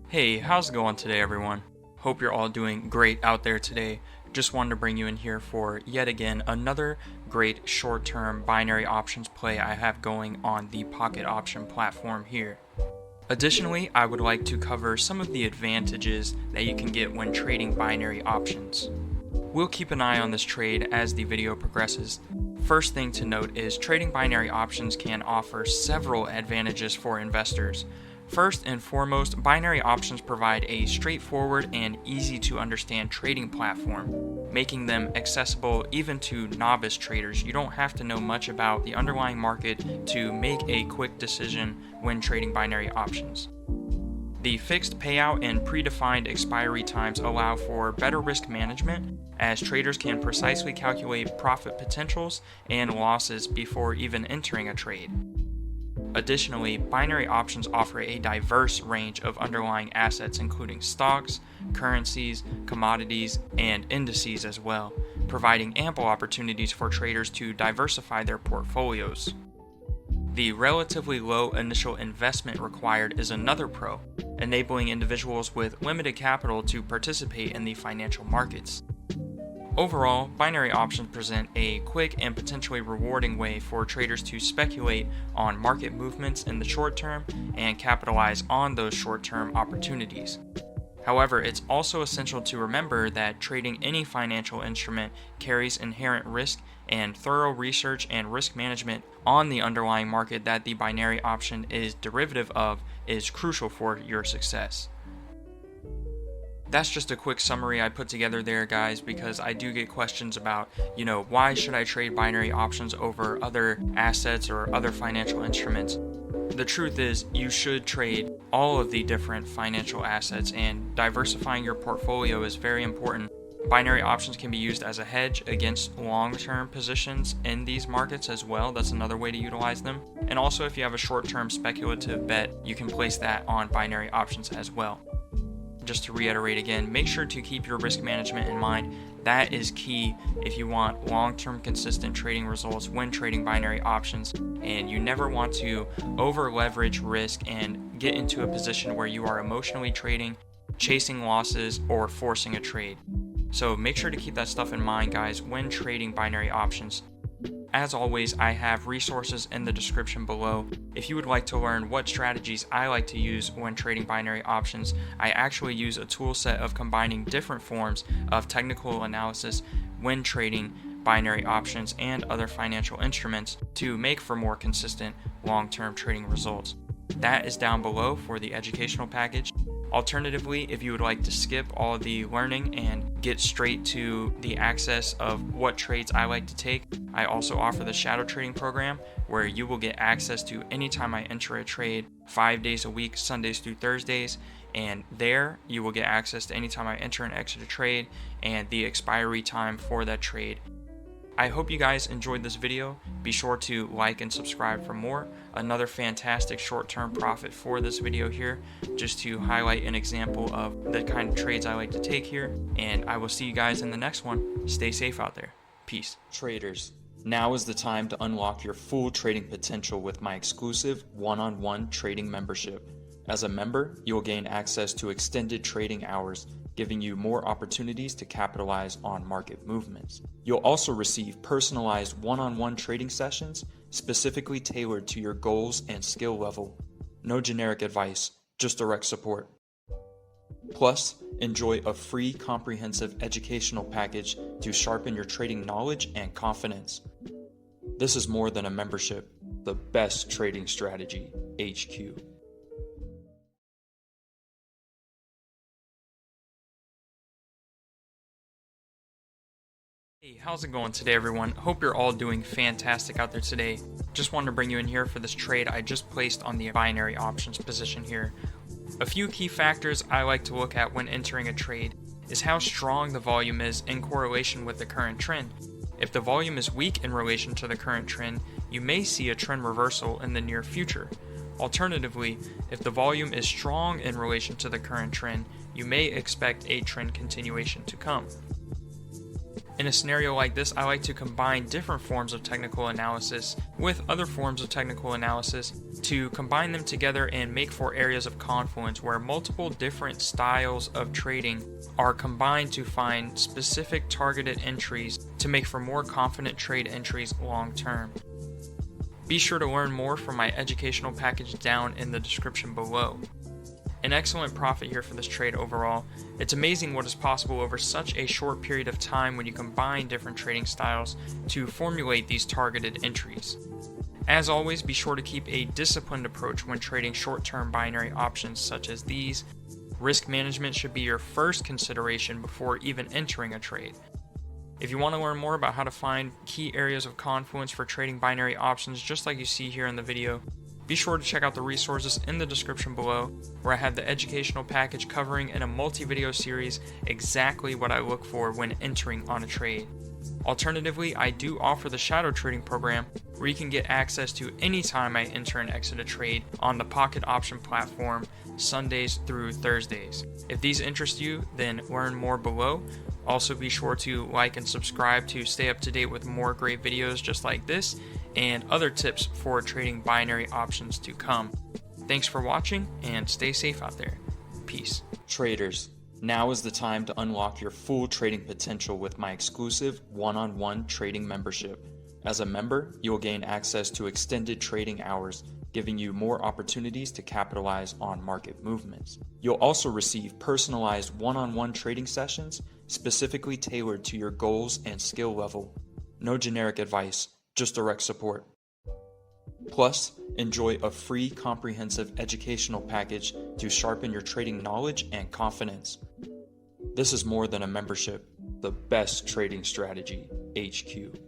Hey, how's it going today, everyone? Hope you're all doing great out there today. Just wanted to bring you in here for yet again another great short-term binary options play I have going on the pocket option platform here. Additionally, I would like to cover some of the advantages that you can get when trading binary options. We'll keep an eye on this trade as the video progresses. First thing to note is trading binary options can offer several advantages for investors. First and foremost, binary options provide a straightforward and easy to understand trading platform, making them accessible even to novice traders. You don't have to know much about the underlying market to make a quick decision when trading binary options. The fixed payout and predefined expiry times allow for better risk management, as traders can precisely calculate profit potentials and losses before even entering a trade. Additionally, binary options offer a diverse range of underlying assets, including stocks, currencies, commodities, and indices as well, providing ample opportunities for traders to diversify their portfolios. The relatively low initial investment required is another pro, enabling individuals with limited capital to participate in the financial markets. Overall, binary options present a quick and potentially rewarding way for traders to speculate on market movements in the short term and capitalize on those short-term opportunities. However, it's also essential to remember that trading any financial instrument carries inherent risk, and thorough research and risk management on the underlying market that the binary option is derivative of is crucial for your success. That's just a quick summary I put together there, guys, because I do get questions about, why should I trade binary options over other assets or other financial instruments? The truth is, you should trade all of the different financial assets, and diversifying your portfolio is very important. Binary options can be used as a hedge against long-term positions in these markets as well. That's another way to utilize them. And also, if you have a short-term speculative bet, you can place that on binary options as well. Just to reiterate again, make sure to keep your risk management in mind. That is key if you want long-term consistent trading results when trading binary options, and you never want to over leverage risk and get into a position where you are emotionally trading, chasing losses, or forcing a trade. So make sure to keep that stuff in mind, guys, when trading binary options. As always, I have resources in the description below. If you would like to learn what strategies I like to use when trading binary options, I actually use a tool set of combining different forms of technical analysis when trading binary options and other financial instruments to make for more consistent long-term trading results. That is down below for the educational package. Alternatively, if you would like to skip all the learning and get straight to the access of what trades I like to take, I also offer the shadow trading program, where you will get access to anytime I enter a trade 5 days a week, Sundays through Thursdays, and there you will get access to anytime I enter and exit a trade and the expiry time for that trade. I hope you guys enjoyed this video. Be sure to like and subscribe for more. Another fantastic short-term profit for this video here, just to highlight an example of the kind of trades I like to take here. And I will see you guys in the next one. Stay safe out there. Peace. Traders, now is the time to unlock your full trading potential with my exclusive one-on-one trading membership. As a member, you will gain access to extended trading hours, giving you more opportunities to capitalize on market movements. You'll also receive personalized one-on-one trading sessions specifically tailored to your goals and skill level. No generic advice, just direct support. Plus, enjoy a free comprehensive educational package to sharpen your trading knowledge and confidence. This is more than a membership, the best trading strategy, HQ. Hey, how's it going today, everyone? Hope you're all doing fantastic out there today. Just wanted to bring you in here for this trade I just placed on the binary options position here. A few key factors I like to look at when entering a trade is how strong the volume is in correlation with the current trend. If the volume is weak in relation to the current trend, you may see a trend reversal in the near future. Alternatively, if the volume is strong in relation to the current trend, you may expect a trend continuation to come. In a scenario like this, I like to combine different forms of technical analysis with other forms of technical analysis to combine them together and make for areas of confluence where multiple different styles of trading are combined to find specific targeted entries to make for more confident trade entries long term. Be sure to learn more from my educational package down in the description below. An excellent profit here for this trade overall. It's amazing what is possible over such a short period of time when you combine different trading styles to formulate these targeted entries. As always, be sure to keep a disciplined approach when trading short-term binary options such as these. Risk management should be your first consideration before even entering a trade. If you want to learn more about how to find key areas of confluence for trading binary options just like you see here in the video, be sure to check out the resources in the description below, where I have the educational package covering in a multi-video series exactly what I look for when entering on a trade. Alternatively, I do offer the shadow trading program where you can get access to any time I enter and exit a trade on the pocket option platform Sundays through Thursdays. If these interest you, then learn more below. Also be sure to like and subscribe to stay up to date with more great videos just like this and other tips for trading binary options to come. Thanks for watching and stay safe out there. Peace. Traders, now is the time to unlock your full trading potential with my exclusive one-on-one trading membership. As a member, you'll gain access to extended trading hours, giving you more opportunities to capitalize on market movements. You'll also receive personalized one-on-one trading sessions specifically tailored to your goals and skill level. No generic advice, just direct support. Plus, enjoy a free comprehensive educational package to sharpen your trading knowledge and confidence. This is more than a membership, the best trading strategy, HQ.